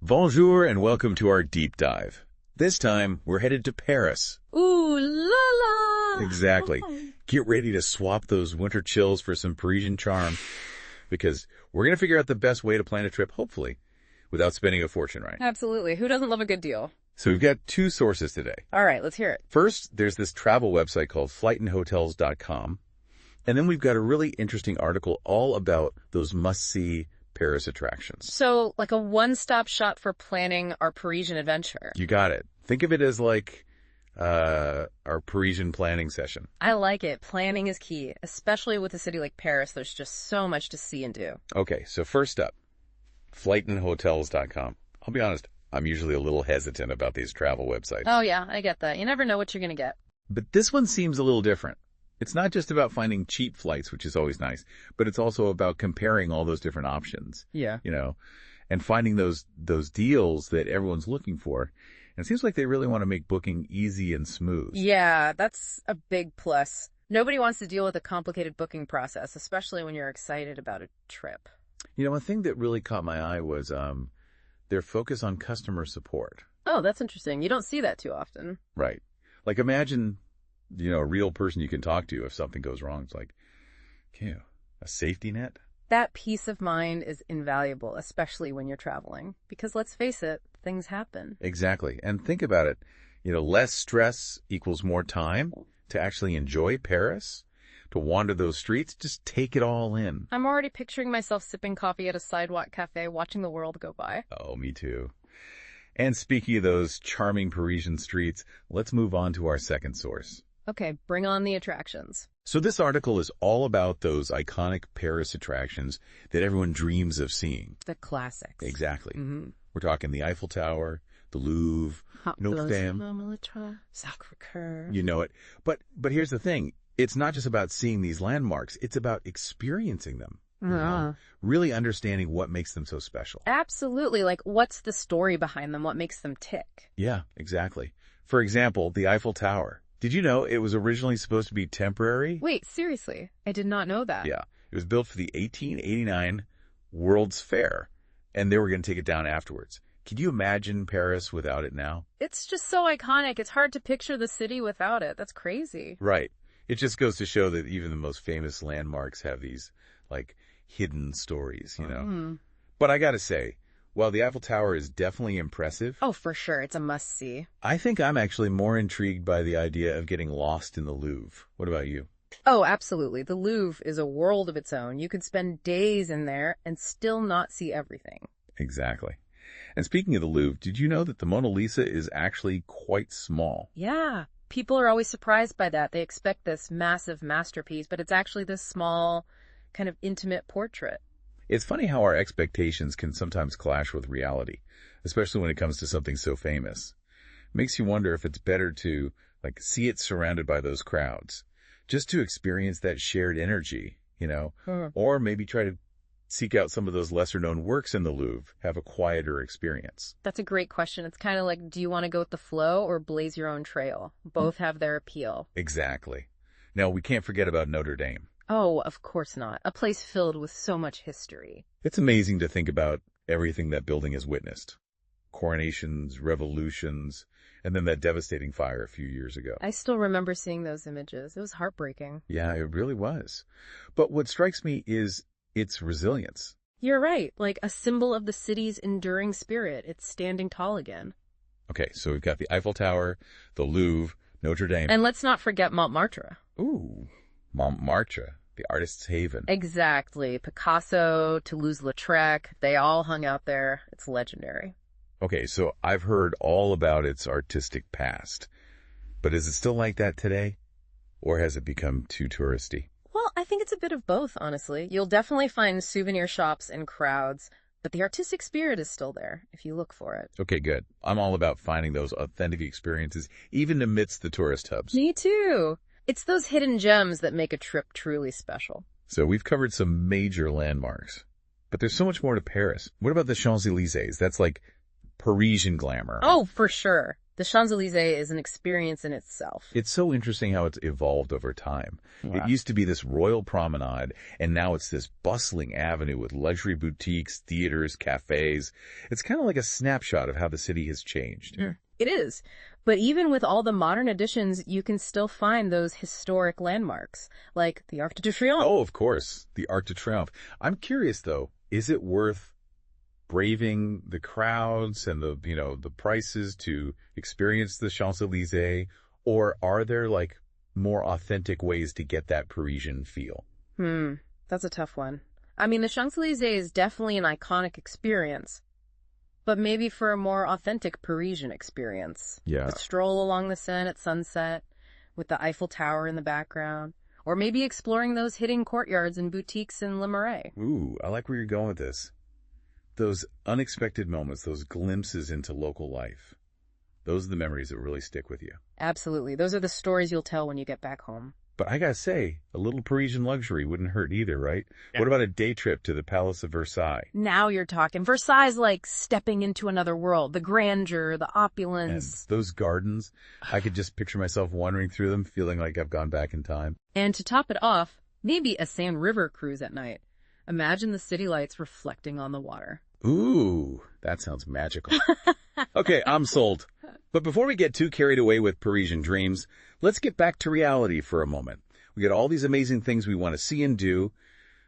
Bonjour and welcome to our deep dive. This time, we're headed to Paris. Ooh la la! Exactly. Get ready to swap those winter chills for some Parisian charm, because we're going to figure out the best way to plan a trip, hopefully, without spending a fortune, right? Absolutely. Who doesn't love a good deal? So we've got two sources today. All right, let's hear it. First, there's this travel website called FlightNHotels.com. And then we've got a really interesting article all about those must-see Paris attractions. So, like a one-stop shop for planning our Parisian adventure. You got it. Think of it as like our Parisian planning session. I like it. Planning is key, especially with a city like Paris. There's just so much to see and do. Okay, so first up, FlightNHotels.com. I'll be honest, I'm usually a little hesitant about these travel websites. Oh, yeah, I get that. You never know what you're going to get. But this one seems a little different. It's not just about finding cheap flights, which is always nice, but it's also about comparing all those different options. Yeah. And finding those deals that everyone's looking for. And it seems like they really want to make booking easy and smooth. Yeah, that's a big plus. Nobody wants to deal with a complicated booking process, especially when you're excited about a trip. One thing that really caught my eye was their focus on customer support. Oh, that's interesting. You don't see that too often. Right. Like imagine, a real person you can talk to if something goes wrong. It's like, a safety net? That peace of mind is invaluable, especially when you're traveling. Because let's face it, things happen. Exactly. And think about it. Less stress equals more time to actually enjoy Paris, to wander those streets, just take it all in. I'm already picturing myself sipping coffee at a sidewalk cafe, watching the world go by. Oh, me too. And speaking of those charming Parisian streets, let's move on to our second source. Okay, bring on the attractions. So this article is all about those iconic Paris attractions that everyone dreams of seeing. The classics. Exactly. Mm-hmm. We're talking the Eiffel Tower, the Louvre, Notre-Dame. Sacré-Cœur. You know it. But here's the thing. It's not just about seeing these landmarks. It's about experiencing them. Really understanding what makes them so special. Absolutely. Like, what's the story behind them? What makes them tick? Yeah, exactly. For example, the Eiffel Tower. Did you know it was originally supposed to be temporary? Wait, seriously? I did not know that. Yeah. It was built for the 1889 World's Fair, and they were going to take it down afterwards. Can you imagine Paris without it now? It's just so iconic. It's hard to picture the city without it. That's crazy. Right. It just goes to show that even the most famous landmarks have these, hidden stories, But I gotta say, while the Eiffel Tower is definitely impressive... Oh, for sure. It's a must-see. I think I'm actually more intrigued by the idea of getting lost in the Louvre. What about you? Oh, absolutely. The Louvre is a world of its own. You could spend days in there and still not see everything. Exactly. And speaking of the Louvre, did you know that the Mona Lisa is actually quite small? Yeah. People are always surprised by that. They expect this massive masterpiece, but it's actually this small, kind of intimate portrait. It's funny how our expectations can sometimes clash with reality, especially when it comes to something so famous. It makes you wonder if it's better to, see it surrounded by those crowds, just to experience that shared energy, or maybe try to seek out some of those lesser-known works in the Louvre, have a quieter experience. That's a great question. It's kind of like, do you want to go with the flow or blaze your own trail? Both have their appeal. Exactly. Now, we can't forget about Notre-Dame. Oh, of course not. A place filled with so much history. It's amazing to think about everything that building has witnessed. Coronations, revolutions, and then that devastating fire a few years ago. I still remember seeing those images. It was heartbreaking. Yeah, it really was. But what strikes me is its resilience. You're right. Like a symbol of the city's enduring spirit. It's standing tall again. Okay, so we've got the Eiffel Tower, the Louvre, Notre-Dame. And let's not forget Montmartre. Ooh, Montmartre, the artist's haven. Exactly. Picasso, Toulouse-Lautrec, they all hung out there. It's legendary. Okay, so I've heard all about its artistic past. But is it still like that today? Or has it become too touristy? Well, I think it's a bit of both, honestly. You'll definitely find souvenir shops and crowds, but the artistic spirit is still there, if you look for it. Okay, good. I'm all about finding those authentic experiences, even amidst the tourist hubs. Me too. It's those hidden gems that make a trip truly special. So we've covered some major landmarks, but there's so much more to Paris. What about the Champs-Élysées? That's like Parisian glamour. Oh, for sure. The Champs-Élysées is an experience in itself. It's so interesting how it's evolved over time. Wow. It used to be this royal promenade, and now it's this bustling avenue with luxury boutiques, theaters, cafes. It's kind of like a snapshot of how the city has changed. It is. But even with all the modern additions, you can still find those historic landmarks, like the Arc de Triomphe. Oh, of course, the Arc de Triomphe. I'm curious, though, is it worth braving the crowds and the prices to experience the Champs-Élysées, or are there like more authentic ways to get that Parisian feel? That's a tough one. I mean, the Champs-Élysées is definitely an iconic experience, but maybe for a more authentic Parisian experience. Yeah. A stroll along the Seine at sunset with the Eiffel Tower in the background, or maybe exploring those hidden courtyards and boutiques in Le Marais. Ooh, I like where you're going with this. Those unexpected moments, those glimpses into local life, those are the memories that really stick with you. Absolutely. Those are the stories you'll tell when you get back home. But I gotta say, a little Parisian luxury wouldn't hurt either, right? Yeah. What about a day trip to the Palace of Versailles? Now you're talking. Versailles is like stepping into another world. The grandeur, the And opulence. those gardens, I could just picture myself wandering through them, feeling like I've gone back in time. And to top it off, maybe a Seine River cruise at night. Imagine the city lights reflecting on the water. Ooh, that sounds magical. Okay, I'm sold. But before we get too carried away with Parisian dreams, let's get back to reality for a moment. We got all these amazing things we want to see and do,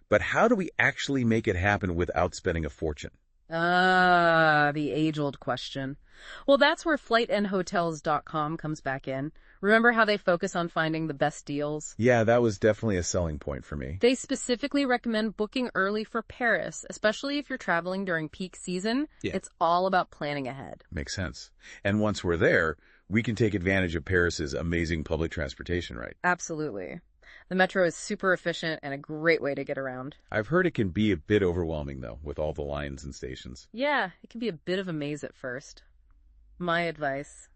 but how do we actually make it happen without spending a fortune? The age-old question. Well, that's where FlightNHotels.com comes back in. Remember how they focus on finding the best deals? Yeah, that was definitely a selling point for me. They specifically recommend booking early for Paris, especially if you're traveling during peak season. Yeah. It's all about planning ahead. Makes sense. And once we're there, we can take advantage of Paris's amazing public transportation, right? Absolutely. The metro is super efficient and a great way to get around. I've heard it can be a bit overwhelming, though, with all the lines and stations. Yeah, it can be a bit of a maze at first. My advice: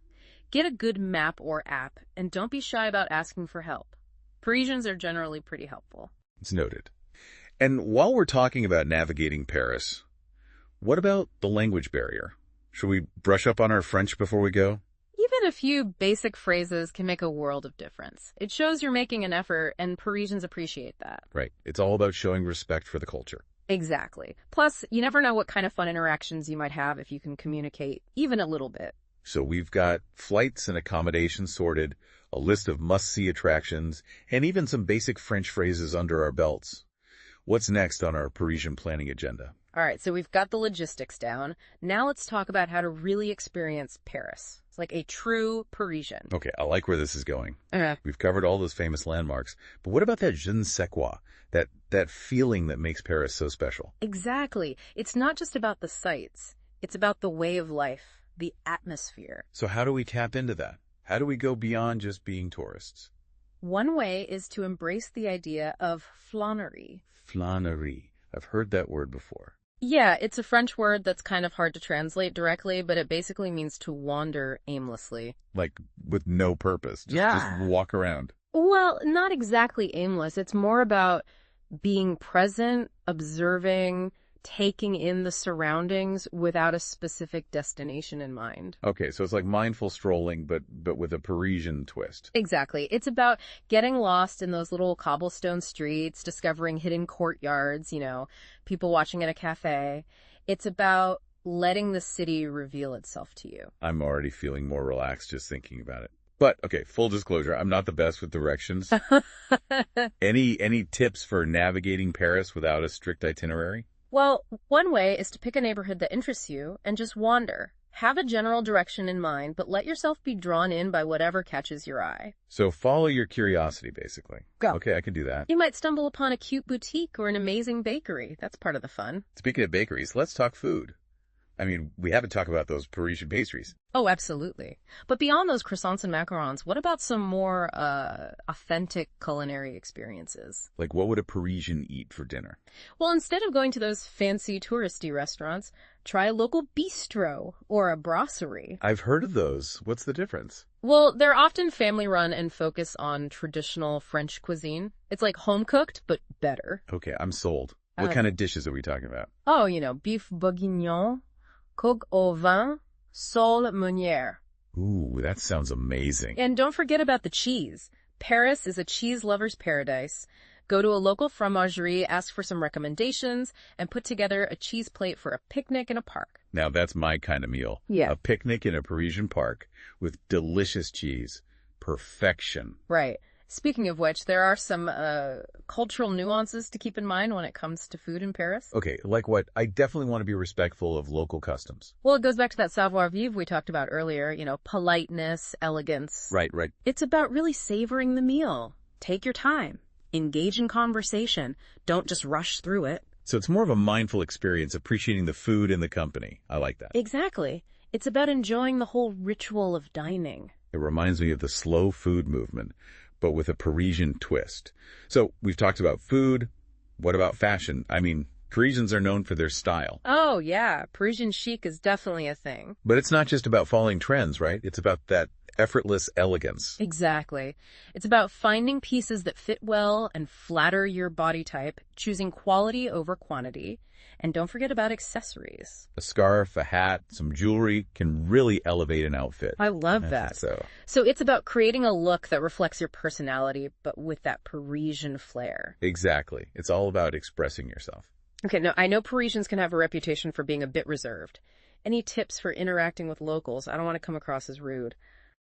get a good map or app, and don't be shy about asking for help. Parisians are generally pretty helpful. It's noted. And while we're talking about navigating Paris, what about the language barrier? Should we brush up on our French before we go? Even a few basic phrases can make a world of difference. It shows you're making an effort, and Parisians appreciate that. Right. It's all about showing respect for the culture. Exactly. Plus, you never know what kind of fun interactions you might have if you can communicate even a little bit. So we've got flights and accommodations sorted, a list of must-see attractions, and even some basic French phrases under our belts. What's next on our Parisian planning agenda? All right, so we've got the logistics down. Now let's talk about how to really experience Paris. It's like a true Parisian. Okay, I like where this is going. Uh, We've covered all those famous landmarks, but what about that je ne sais quoi, that feeling that makes Paris so special? Exactly. It's not just about the sights. It's about the way of life, the atmosphere. So how do we tap into that? How do we go beyond just being tourists? One way is to embrace the idea of flânerie. Flânerie. I've heard that word before. Yeah, it's a French word that's kind of hard to translate directly, but it basically means to wander aimlessly. Like, with no purpose. Just walk around. Well, not exactly aimless. It's more about being present, observing, taking in the surroundings without a specific destination in mind. Okay, so it's like mindful strolling, but with a Parisian twist. Exactly. It's about getting lost in those little cobblestone streets, discovering hidden courtyards, people watching at a cafe. It's about letting the city reveal itself to you. I'm already feeling more relaxed just thinking about it. But, okay, full disclosure, I'm not the best with directions. Any tips for navigating Paris without a strict itinerary? Well, one way is to pick a neighborhood that interests you and just wander. Have a general direction in mind, but let yourself be drawn in by whatever catches your eye. So follow your curiosity, basically. Go. Okay, I can do that. You might stumble upon a cute boutique or an amazing bakery. That's part of the fun. Speaking of bakeries, let's talk food. I mean, we haven't talked about those Parisian pastries. Oh, absolutely. But beyond those croissants and macarons, what about some more authentic culinary experiences? Like, what would a Parisian eat for dinner? Well, instead of going to those fancy touristy restaurants, try a local bistro or a brasserie. I've heard of those. What's the difference? Well, they're often family-run and focus on traditional French cuisine. It's like home-cooked, but better. Okay, I'm sold. What kind of dishes are we talking about? Oh, beef bourguignon, coq au vin, sole meunière. Ooh, that sounds amazing. And don't forget about the cheese. Paris is a cheese lover's paradise. Go to a local fromagerie, ask for some recommendations, and put together a cheese plate for a picnic in a park. Now that's my kind of meal. Yeah. A picnic in a Parisian park with delicious cheese. Perfection. Right. Speaking of which, there are some cultural nuances to keep in mind when it comes to food in Paris. Okay, like what? I definitely want to be respectful of local customs. Well, it goes back to that savoir-vivre we talked about earlier, politeness, elegance. Right. It's about really savoring the meal. Take your time. Engage in conversation. Don't just rush through it. So it's more of a mindful experience, appreciating the food and the company. I like that. Exactly. It's about enjoying the whole ritual of dining. It reminds me of the slow food movement, but with a Parisian twist. So we've talked about food. What about fashion? I mean, Parisians are known for their style. Oh, yeah. Parisian chic is definitely a thing. But it's not just about following trends, right? It's about that effortless elegance. Exactly. It's about finding pieces that fit well and flatter your body type, choosing quality over quantity. And don't forget about accessories. A scarf, a hat, some jewelry can really elevate an outfit. I love that. So it's about creating a look that reflects your personality, but with that Parisian flair. exactly. It's all about expressing yourself. Okay, now I know Parisians can have a reputation for being a bit reserved. Any tips for interacting with locals? I don't want to come across as rude.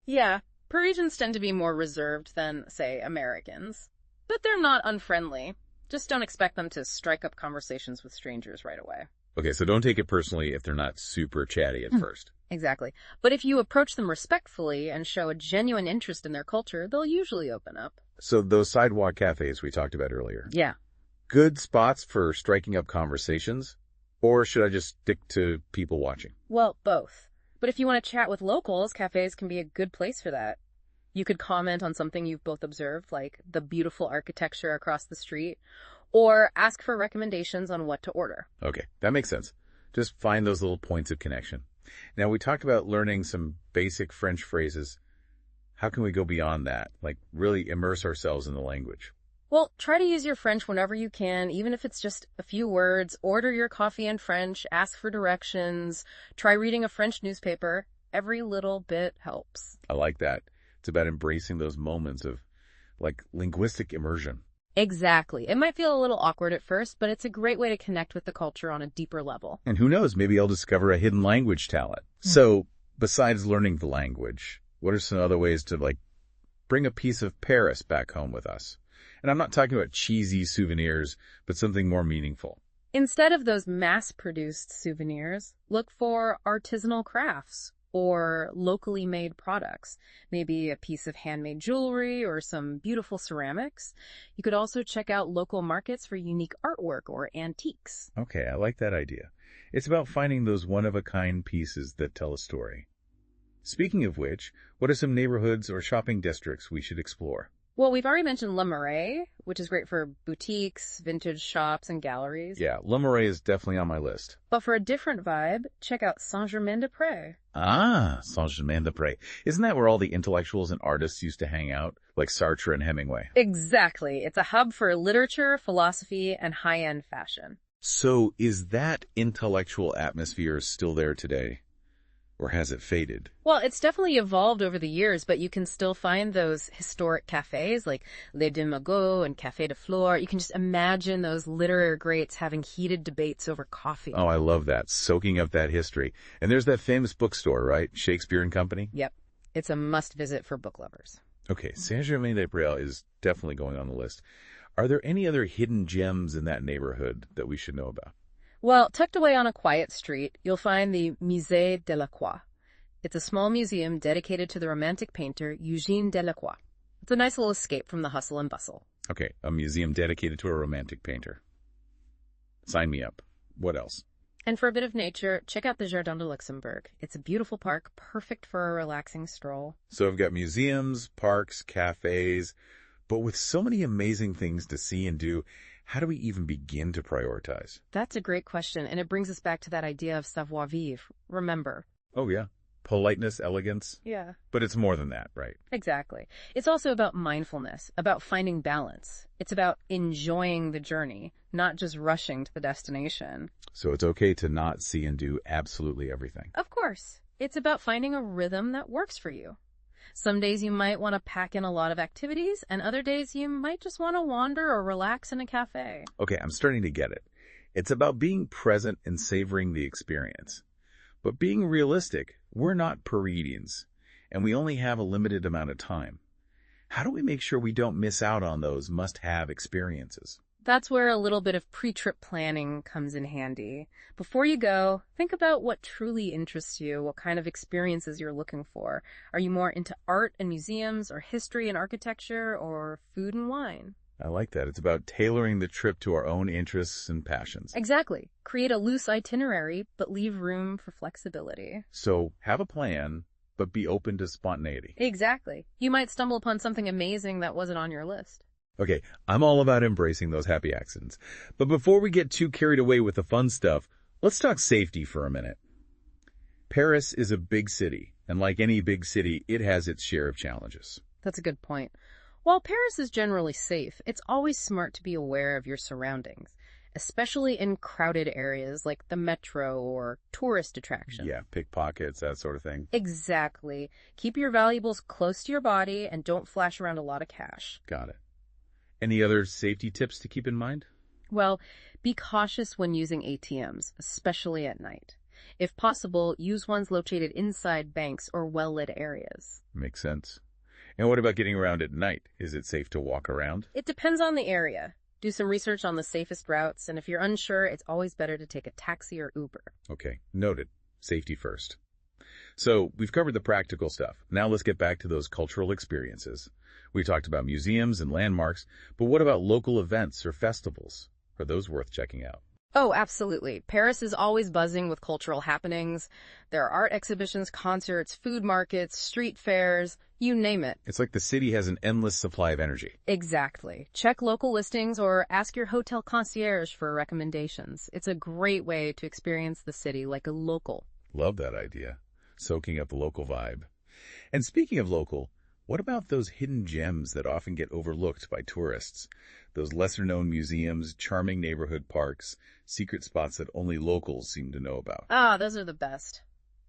Yeah, Parisians tend to be more reserved than, say, Americans. But they're not unfriendly. Just don't expect them to strike up conversations with strangers right away. Okay, so don't take it personally if they're not super chatty at first. Exactly. But if you approach them respectfully and show a genuine interest in their culture, they'll usually open up. So those sidewalk cafes we talked about earlier. Yeah. Good spots for striking up conversations? Or should I just stick to people watching? Well, both. But if you want to chat with locals, cafes can be a good place for that. You could comment on something you've both observed, like the beautiful architecture across the street, or ask for recommendations on what to order. Okay, that makes sense. Just find those little points of connection. Now, we talked about learning some basic French phrases. How can we go beyond that? Like really immerse ourselves in the language? Well, try to use your French whenever you can, even if it's just a few words. Order your coffee in French, ask for directions, try reading a French newspaper. Every little bit helps. I like that. It's about embracing those moments of, like, linguistic immersion. Exactly. It might feel a little awkward at first, but it's a great way to connect with the culture on a deeper level. And who knows, maybe I'll discover a hidden language talent. So, besides learning the language, what are some other ways to, like, bring a piece of Paris back home with us? And I'm not talking about cheesy souvenirs, but something more meaningful. Instead of those mass-produced souvenirs, look for artisanal crafts or locally made products, maybe a piece of handmade jewelry or some beautiful ceramics. You could also check out local markets for unique artwork or antiques. Okay, I like that idea. It's about finding those one-of-a-kind pieces that tell a story. Speaking of which, what are some neighborhoods or shopping districts we should explore? Well, we've already mentioned Le Marais, which is great for boutiques, vintage shops, and galleries. Yeah, Le Marais is definitely on my list. But for a different vibe, check out Saint-Germain-des-Prés. Ah, Saint-Germain-des-Prés. Isn't that where all the intellectuals and artists used to hang out, like Sartre and Hemingway? Exactly. It's a hub for literature, philosophy, and high-end fashion. So is that intellectual atmosphere still there today? Or has it faded? Well, it's definitely evolved over the years, but you can still find those historic cafes like Les Deux Magots and Café de Flore. You can just imagine those literary greats having heated debates over coffee. Oh, I love that. Soaking up that history. And there's that famous bookstore, right? Shakespeare and Company? Yep. It's a must-visit for book lovers. Okay, Saint-Germain-des-Prés is definitely going on the list. Are there any other hidden gems in that neighborhood that we should know about? Well, tucked away on a quiet street, you'll find the Musée Delacroix. It's a small museum dedicated to the Romantic painter Eugène Delacroix. It's a nice little escape from the hustle and bustle. Okay, a museum dedicated to a Romantic painter. Sign me up. What else? And for a bit of nature, check out the Jardin de Luxembourg. It's a beautiful park, perfect for a relaxing stroll. So I've got museums, parks, cafes, but with so many amazing things to see and do, how do we even begin to prioritize? That's a great question, and it brings us back to that idea of savoir-vivre. Remember. Oh, yeah. Politeness, elegance. Yeah. But it's more than that, right? Exactly. It's also about mindfulness, about finding balance. It's about enjoying the journey, not just rushing to the destination. So it's okay to not see and do absolutely everything. Of course. It's about finding a rhythm that works for you. Some days you might want to pack in a lot of activities, and other days you might just want to wander or relax in a cafe. Okay, I'm starting to get it. It's about being present and savoring the experience. But being realistic, we're not Parisians, and we only have a limited amount of time. How do we make sure we don't miss out on those must-have experiences? That's where a little bit of pre-trip planning comes in handy. Before you go, think about what truly interests you, what kind of experiences you're looking for. Are you more into art and museums, or history and architecture, or food and wine? I like that. It's about tailoring the trip to our own interests and passions. Exactly. Create a loose itinerary, but leave room for flexibility. So have a plan, but be open to spontaneity. Exactly. You might stumble upon something amazing that wasn't on your list. Okay, I'm all about embracing those happy accidents. But before we get too carried away with the fun stuff, let's talk safety for a minute. Paris is a big city, and like any big city, it has its share of challenges. That's a good point. While Paris is generally safe, it's always smart to be aware of your surroundings, especially in crowded areas like the metro or tourist attractions. Yeah, pickpockets, that sort of thing. Exactly. Keep your valuables close to your body and don't flash around a lot of cash. Got it. Any other safety tips to keep in mind? Well, be cautious when using ATMs, especially at night. If possible, use ones located inside banks or well-lit areas. Makes sense. And what about getting around at night? Is it safe to walk around? It depends on the area. Do some research on the safest routes, and if you're unsure, it's always better to take a taxi or Uber. Okay, noted. Safety first. So we've covered the practical stuff. Now let's get back to those cultural experiences. We talked about museums and landmarks, but what about local events or festivals? Are those worth checking out? Oh, absolutely. Paris is always buzzing with cultural happenings. There are art exhibitions, concerts, food markets, street fairs, you name it. It's like the city has an endless supply of energy. Exactly. Check local listings or ask your hotel concierge for recommendations. It's a great way to experience the city like a local. Love that idea. Soaking up the local vibe. And speaking of local, what about those hidden gems that often get overlooked by tourists? Those lesser-known museums, charming neighborhood parks, secret spots that only locals seem to know about. Ah, those are the best.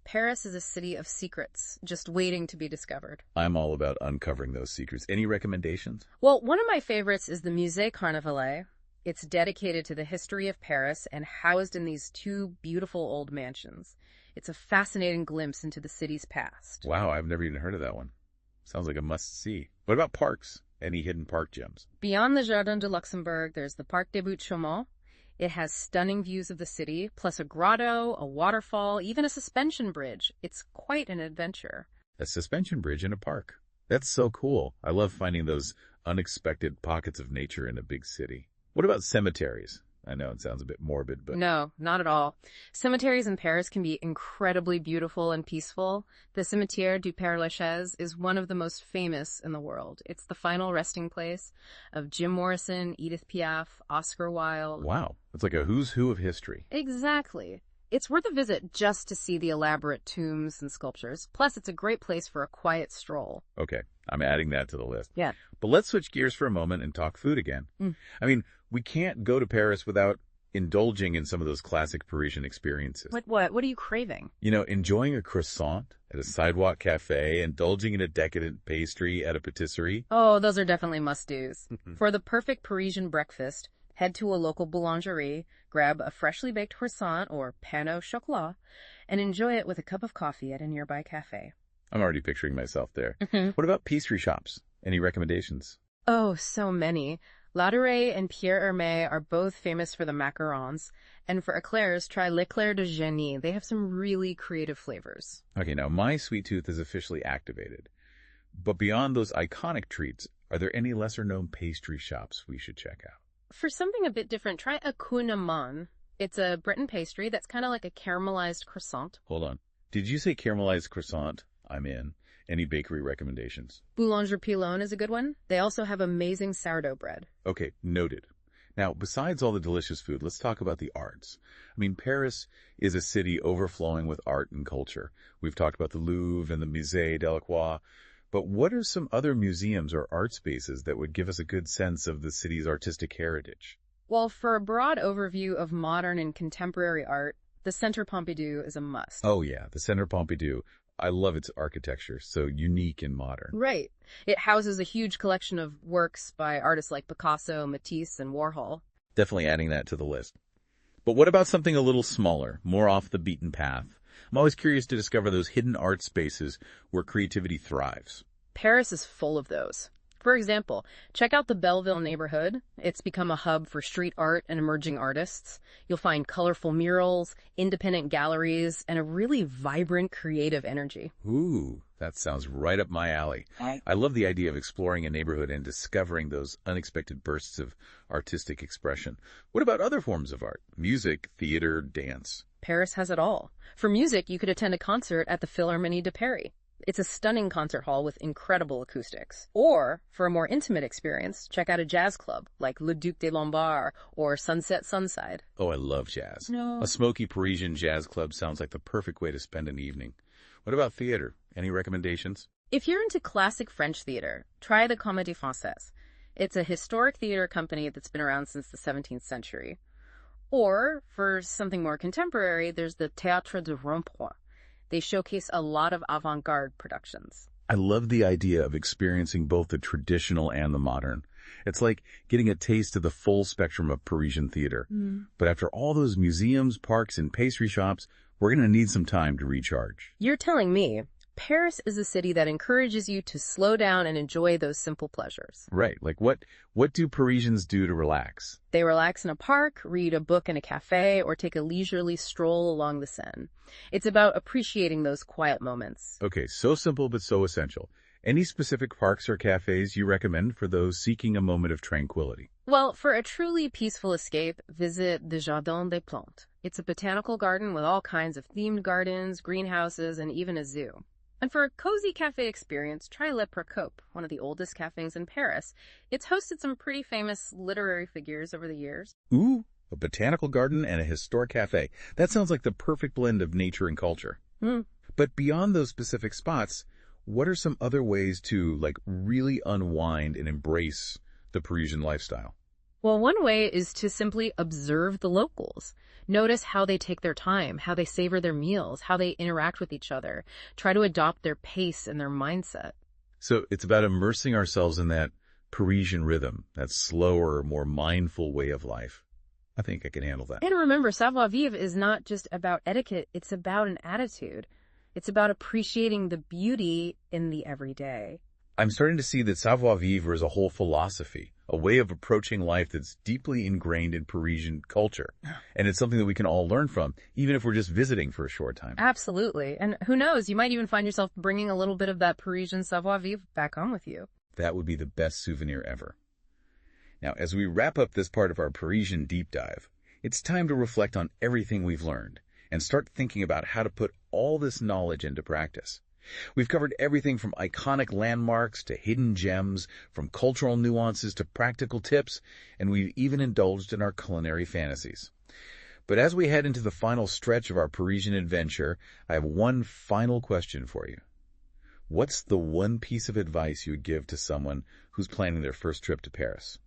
Paris is a city of secrets, just waiting to be discovered. I'm all about uncovering those secrets. Any recommendations? Well, one of my favorites is the Musée Carnavalet. It's dedicated to the history of Paris and housed in these two beautiful old mansions. It's a fascinating glimpse into the city's past. Wow, I've never even heard of that one. Sounds like a must-see. What about parks? Any hidden park gems? Beyond the Jardin de Luxembourg, there's the Parc des Buttes-Chaumont. It has stunning views of the city, plus a grotto, a waterfall, even a suspension bridge. It's quite an adventure. A suspension bridge in a park. That's so cool. I love finding those unexpected pockets of nature in a big city. What about cemeteries? I know it sounds a bit morbid, but... No, not at all. Cemeteries in Paris can be incredibly beautiful and peaceful. The Cimetière du Père-Lachaise is one of the most famous in the world. It's the final resting place of Jim Morrison, Edith Piaf, Oscar Wilde. Wow, it's like a who's who of history. Exactly. It's worth a visit just to see the elaborate tombs and sculptures. Plus, it's a great place for a quiet stroll. Okay, I'm adding that to the list. Yeah. But let's switch gears for a moment and talk food again. I mean, we can't go to Paris without indulging in some of those classic Parisian experiences. What are you craving? You know, enjoying a croissant at a sidewalk cafe, indulging in a decadent pastry at a patisserie. Oh, those are definitely must-dos. For the perfect Parisian breakfast, head to a local boulangerie, grab a freshly baked croissant or pain au chocolat, and enjoy it with a cup of coffee at a nearby cafe. I'm already picturing myself there. What about pastry shops? Any recommendations? Oh, so many. Ladurée and Pierre Hermé are both famous for the macarons, and for eclairs, try l'Éclair de Génie. They have some really creative flavors. Okay, now my sweet tooth is officially activated. But beyond those iconic treats, are there any lesser-known pastry shops we should check out? For something a bit different, try a couinement. It's a Breton pastry that's kind of like a caramelized croissant. Hold on. Did you say caramelized croissant? I'm in. Any bakery recommendations? Boulanger Pilon is a good one. They also have amazing sourdough bread. Okay, noted. Now, besides all the delicious food, let's talk about the arts. I mean, Paris is a city overflowing with art and culture. We've talked about the Louvre and the Musée Delacroix. But what are some other museums or art spaces that would give us a good sense of the city's artistic heritage? Well, for a broad overview of modern and contemporary art, The Centre Pompidou is a must. Oh yeah, the Centre Pompidou. I love its architecture, so unique and modern. Right. It houses a huge collection of works by artists like Picasso, Matisse, and Warhol. Definitely adding that to the list. But what about something a little smaller, more off the beaten path? I'm always curious to discover those hidden art spaces where creativity thrives. Paris is full of those. For example, check out the Belleville neighborhood. It's become a hub for street art and emerging artists. You'll find colorful murals, independent galleries, and a really vibrant creative energy. Ooh, that sounds right up my alley. I love the idea of exploring a neighborhood and discovering those unexpected bursts of artistic expression. What about other forms of art? Music, theater, dance? Paris has it all. For music, you could attend a concert at the Philharmonie de Paris. It's a stunning concert hall with incredible acoustics. Or, for a more intimate experience, check out a jazz club like Le Duc des Lombards or Sunset Sunside. Oh, I love jazz. No. A smoky Parisian jazz club sounds like the perfect way to spend an evening. What about theater? Any recommendations? If you're into classic French theater, try the Comédie Française. It's a historic theater company that's been around since the 17th century. Or, for something more contemporary, there's the Théâtre de Rond-Point. They showcase a lot of avant-garde productions. I love the idea of experiencing both the traditional and the modern. It's like getting a taste of the full spectrum of Parisian theater. But after all those museums, parks, and pastry shops, we're going to need some time to recharge. You're telling me. Paris is a city that encourages you to slow down and enjoy those simple pleasures. Right. Like what do Parisians do to relax? They relax in a park, read a book in a cafe, or take a leisurely stroll along the Seine. It's about appreciating those quiet moments. Okay, so simple but so essential. Any specific parks or cafes you recommend for those seeking a moment of tranquility? Well, for a truly peaceful escape, visit the Jardin des Plantes. It's a botanical garden with all kinds of themed gardens, greenhouses, and even a zoo. And for a cozy cafe experience, try Le Procope, one of the oldest cafes in Paris. It's hosted some pretty famous literary figures over the years. Ooh, a botanical garden and a historic cafe. That sounds like the perfect blend of nature and culture. But beyond those specific spots, what are some other ways to, really unwind and embrace the Parisian lifestyle? Well, one way is to simply observe the locals. Notice how they take their time, how they savor their meals, how they interact with each other. Try to adopt their pace and their mindset. So it's about immersing ourselves in that Parisian rhythm, that slower, more mindful way of life. I think I can handle that. And remember, savoir-vivre is not just about etiquette, it's about an attitude. It's about appreciating the beauty in the everyday. I'm starting to see that savoir-vivre is a whole philosophy, a way of approaching life that's deeply ingrained in Parisian culture. And it's something that we can all learn from, even if we're just visiting for a short time. Absolutely. And who knows, you might even find yourself bringing a little bit of that Parisian savoir-vivre back home with you. That would be the best souvenir ever. Now, as we wrap up this part of our Parisian deep dive, it's time to reflect on everything we've learned and start thinking about how to put all this knowledge into practice. We've covered everything from iconic landmarks to hidden gems, from cultural nuances to practical tips, and we've even indulged in our culinary fantasies. But as we head into the final stretch of our Parisian adventure, I have one final question for you. What's the one piece of advice you would give to someone who's planning their first trip to Paris?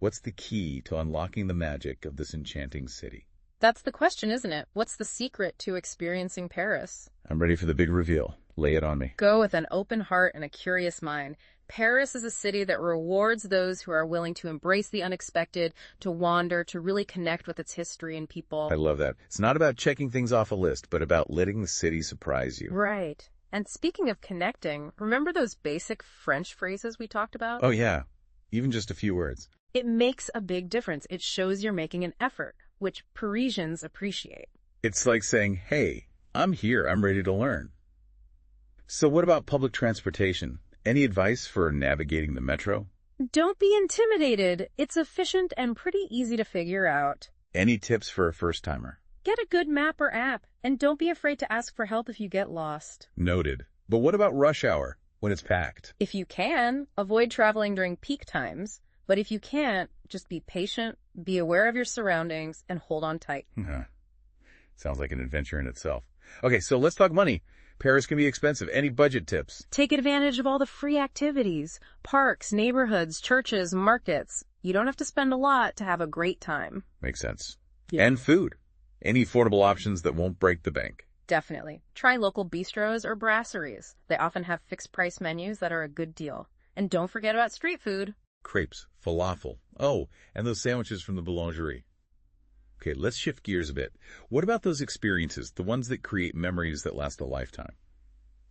What's the key to unlocking the magic of this enchanting city? That's the question, isn't it? What's the secret to experiencing Paris? I'm ready for the big reveal. Lay it on me. Go with an open heart and a curious mind. Paris is a city that rewards those who are willing to embrace the unexpected, to wander, to really connect with its history and people. I love that. It's not about checking things off a list, but about letting the city surprise you. Right. And speaking of connecting, remember those basic French phrases we talked about? Oh, yeah. Even just a few words. It makes a big difference. It shows you're making an effort, which Parisians appreciate. It's like saying, hey, I'm here. I'm ready to learn. So what about public transportation? Any advice for navigating the metro? Don't be intimidated. It's efficient and pretty easy to figure out. Any tips for a first-timer? Get a good map or app, and don't be afraid to ask for help if you get lost. Noted. But what about rush hour, when it's packed? If you can, avoid traveling during peak times. But if you can't, just be patient, be aware of your surroundings, and hold on tight. Sounds like an adventure in itself. Okay, so let's talk money. Paris can be expensive. Any budget tips? Take advantage of all the free activities, parks, neighborhoods, churches, markets. You don't have to spend a lot to have a great time. Makes sense. Yeah. And food. Any affordable options that won't break the bank. Definitely. Try local bistros or brasseries. They often have fixed price menus that are a good deal. And don't forget about street food. Crepes, falafel. Oh, and those sandwiches from the boulangerie. Okay, let's shift gears a bit. What about those experiences, the ones that create memories that last a lifetime?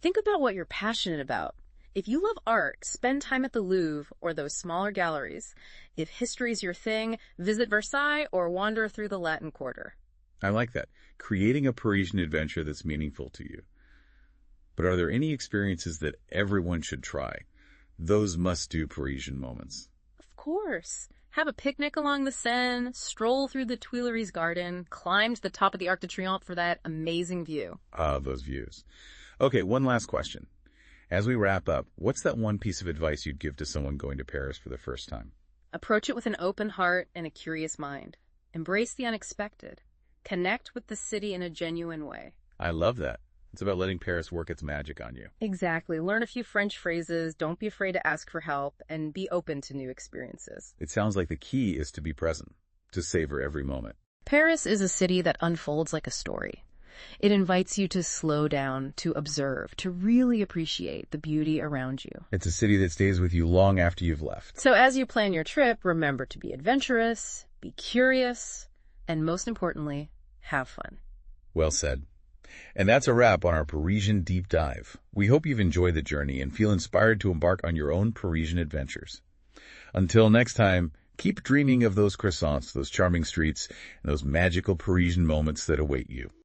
Think about what you're passionate about. If you love art, spend time at the Louvre or those smaller galleries. If history's your thing, visit Versailles or wander through the Latin Quarter. I like that. Creating a Parisian adventure that's meaningful to you. But are there any experiences that everyone should try? Those must-do Parisian moments. Of course. Have a picnic along the Seine, stroll through the Tuileries garden, climb to the top of the Arc de Triomphe for that amazing view. Ah, those views. Okay, one last question. As we wrap up, what's that one piece of advice you'd give to someone going to Paris for the first time? Approach it with an open heart and a curious mind. Embrace the unexpected. Connect with the city in a genuine way. I love that. It's about letting Paris work its magic on you. Exactly. Learn a few French phrases, don't be afraid to ask for help, and be open to new experiences. It sounds like the key is to be present, to savor every moment. Paris is a city that unfolds like a story. It invites you to slow down, to observe, to really appreciate the beauty around you. It's a city that stays with you long after you've left. So as you plan your trip, remember to be adventurous, be curious, and most importantly, have fun. Well said. And that's a wrap on our Parisian deep dive. We hope you've enjoyed the journey and feel inspired to embark on your own Parisian adventures. Until next time, keep dreaming of those croissants, those charming streets, and those magical Parisian moments that await you.